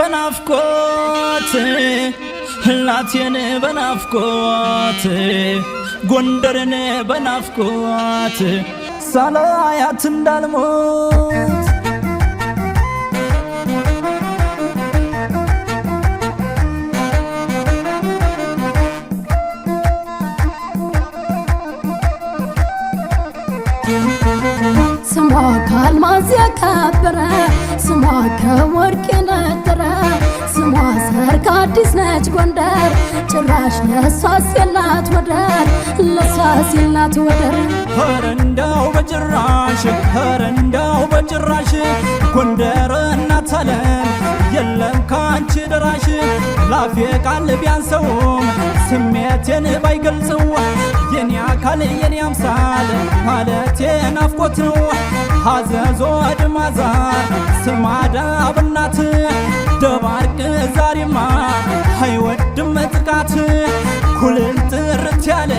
በናፍቆት ላቴን በናፍቆት ጎንደርን በናፍቆት ሳላያት እንዳልሞት ስሟ ከአልማዝ የከበረ ስሟ ከወርቅ የነጠረ ስሟ ሰርክ አዲስ ነች ጎንደር ጭራሽ ለሷስ የላት ወደር ለሷስ የላት ወደር ኧረ እንደው በጭራሽ ኧረ እንደው በጭራሽ ጎንደር እናት ዓለም የለም ካንቺ ደራሽ ላፌ ቃል ቢያንሰውም ስሜቴን ባይገልጸው የኔ አካል የኔ አምሳል ማለቴ ናፍቆት ነው ሐዘዞ ድማዛ ስማዳ ብናት ደባርቅ ዛሬማ አይወድም ጥቃት ኩልል ጥርት ያለ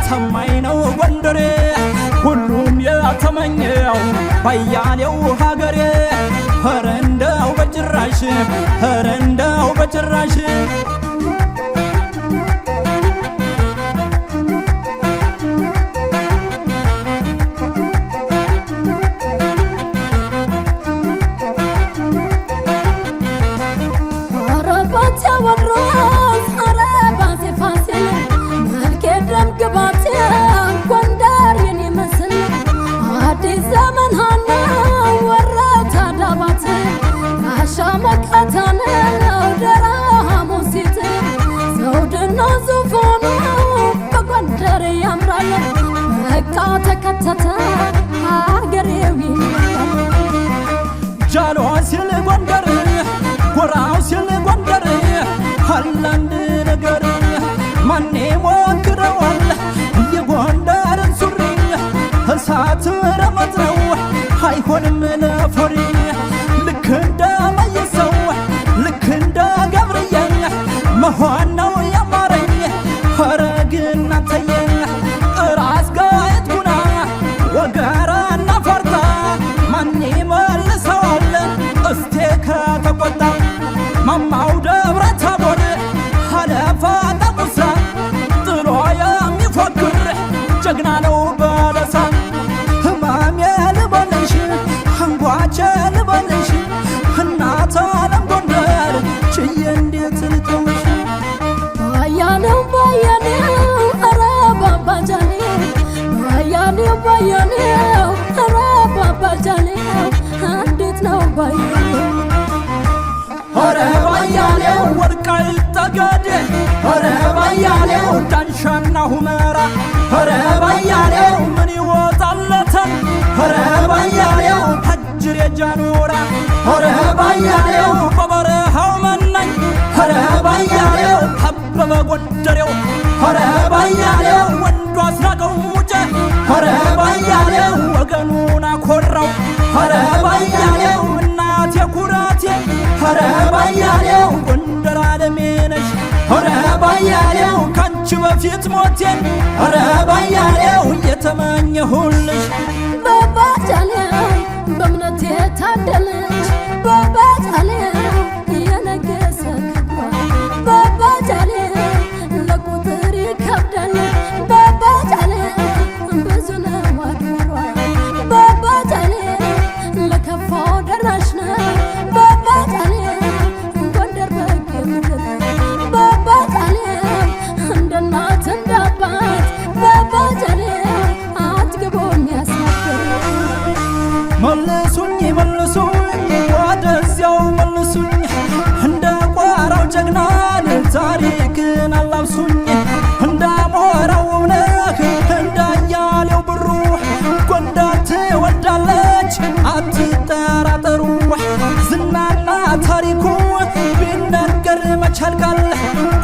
ሰማይ ነው ጎንደሬ ሁሉም የተመኘው ባያሌው ሀገሬ ኧረ እንደው በጭራሽ ኧረ እንደው በጭራሽ ጎንደር የኔ መስል አዲስ ዘመን ሀና ወረታ ዳባት ጋሻ መከታን ደራ ሙሲት ዘውድና ዙፋኑ በጎንደር ያምራል በቃ ተከተተ ሀገሬው ጃሎ ሲል ጎንደር ጎራው ሲል ጎንደር ሃላንድ ነገር ማኔ ሞክረዋል የጎንደርን ሱሪ እሳት ረመት ነው አይሆንም ለፎሪ ልክ እንደ መይሰው ልክ እንደ ገብርዬ መሆን ነው ያማረኝ ኧረ ግን እናንተዬ ራስ ጋየት ጉና ወገራና ፈርታ ማን ይመልሰዋል እስቴ ከተቆጣ ማማው ደብረ ታቦር ሀለፋ ጠቁሳ ጥሎ የሚፎክር ጀግና ነው በለሳ ህማሜ ልበልሽ አንጓቼ ልበልሽ እናት ዓለም ጎንደር ችዬ እንዴት ልተውሽ ባያኔው ባያኔው ኧረ ባባጃኔው ባያኔው ባያኔው ኧረ ባባጃኔው እንዴት ነው ባያኔው ኧረ ባያሌው ወልቃይት ጠገዴ ኧረ ባያሌው ዳንሻና ሁመራ ኧረ ባያሌው ምን ይወጣለታል ኧረ ባያሌው ሀጅር የጃኑራ ኧረ ባያሌው በበረሃው መናኝ ኧረ ባያሌው አበበ ጎንደሬው ኧረ ባያሌው ወንዱ አስናቀው ሙጬ ኧረ ባያሌው ወገኑን አኮራው ኧረ ባያሌው እናቴ ኩራቴ ኧረ ባያሌው ጎንደር ዓለሜ ነሽ ኧረ ባያሌው ካንቺ በፊት ሞቴን ኧረ ባያሌው የተመኘሁልሽ ባባጃሌው በእምነት የታደለች ባባጃሌው የነገሰ ክብሯ ባባጃሌው ለቁጥር ይከብዳል ባባጃሌው ብዙ ነው አድሯ ባባጃሌው ለከፋው ደራሽ ነው ባባጃሌው ጎንደር በጌምድር ባባጃሌው እንደ እናት እንደ አባት ባባጃሌው አትግቦ የሚያስነብር መልሱኝ መልሱኝ ወደዚያው መልሱኝ እንደ ቋራው ጀግና ታሪክን አላብሱኝ እንደ አሞራው ነህ እንዳያሌው ብሩ ጎንደር ትወዳለች አትጠራጠሩ ዝናና ታሪኩ ቢነገር መቻልቃል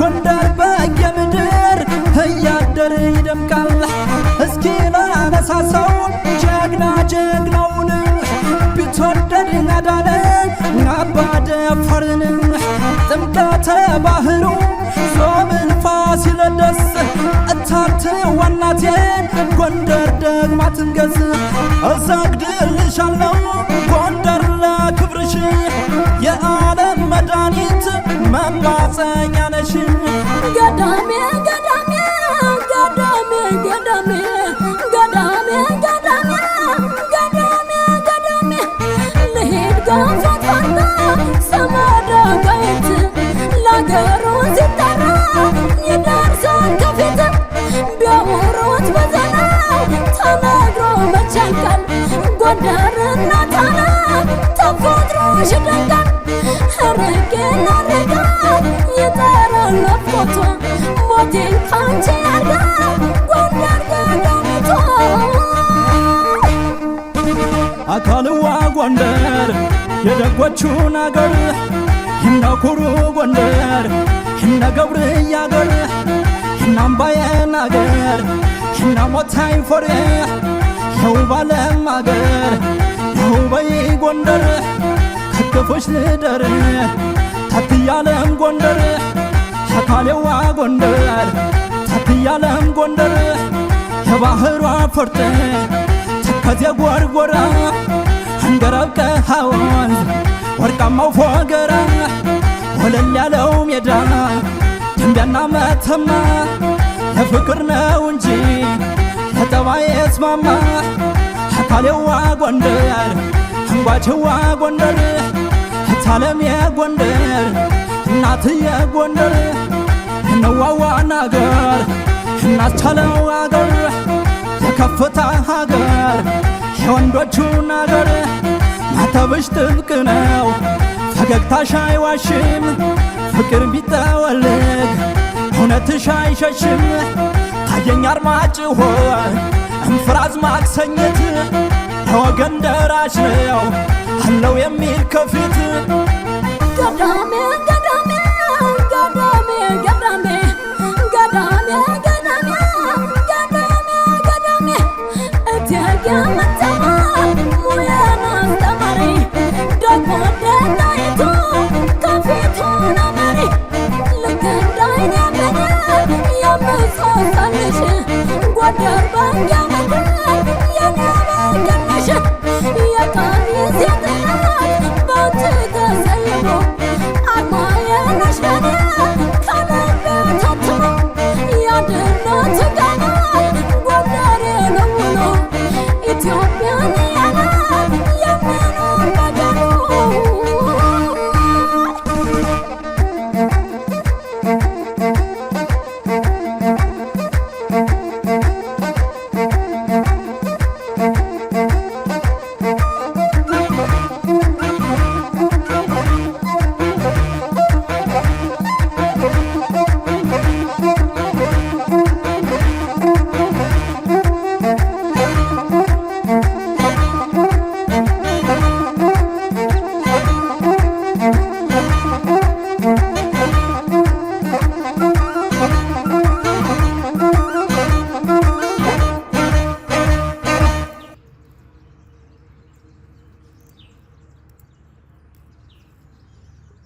ጎንደር በየምድር እያደር ይደምቃል እስኪ ላነሳሳው ጀግና ጀግናውን ቢትወደድ ናዳነ አባ ደፋርን ጥምቀተ ባህሩ ዞብል ፋሲለደስ እታብት ዋናቴን ጎንደር ደግማ ትንገስ እሰግድልሻለሁ ጎንደር ለክብርሽ የዓለም መድኃኒት ሰማዳ ጋይት ላገሩ ሲጠራ ይደርሳል ከፊት ቢያወሩት በዘናው ተነግሮ መቻንቃል ጎንደርና ታና ተፈጥሮሽ ይደንቃል ርቄና ርቃ ይጠራል ናፍቆቷ ሞቴን ካንቺ ያርጋ ጎንደር ገዳሚቷ አካልዋ ጎንደር የደጎቹን አገር ይነኩሩ ጎንደር ይነገብርያ አገር ይናምባየን አገር ይናሞታይ ፎሬ የውባለም አገር የውበይ ጎንደር ከክፎች ልደር ታትያለም ጎንደር አካሌዋ ጎንደር ታትያለም ጎንደር የባህሯ ፈርጥ ተከዜ ጎርጎራ አንገረብቀ ሐወንዝ ወርቃማው ፎገራ ወለል ያለው ሜዳ ደንቢያና መተማ ለፍቅር ነው እንጂ ለጠባይ እስማማ አካሌዋ ጎንደር አንጓችዋ ጎንደር ታለም የጎንደር እናትየ ጎንደር እነዋዋን አገር እናስቻለው አገር የከፍታ ሀገር የወንዶቹን አገር ማተብሽ ጥብቅ ነው ፈገግታሽ አይዋሽም ፍቅር ቢጠወልግ እውነትሽ አይሸሽም ታየኝ አርማጭሆ እንፍራዝ ማክሰኝት ለወገን ደራሽ ነው አለው የሚል ከፊት ገዳሜ ገዳሜ ገዳሜ ገዳሜ ገዳሜ ገዳሜ ገዳሜ ገዳሜ እቴጌ መተማ ሙያና አስተማሪ ደግሞ ደናይቱ ከፊቱ ነመሪ ልክ እንዳይን ያበደ የምትሳሳልሽ ጎንደር በንገመድ የነበገነሽ የቀሚስ የጥላት ባንቺ ተሰይሞ አርማዬ ነሽ ለኔ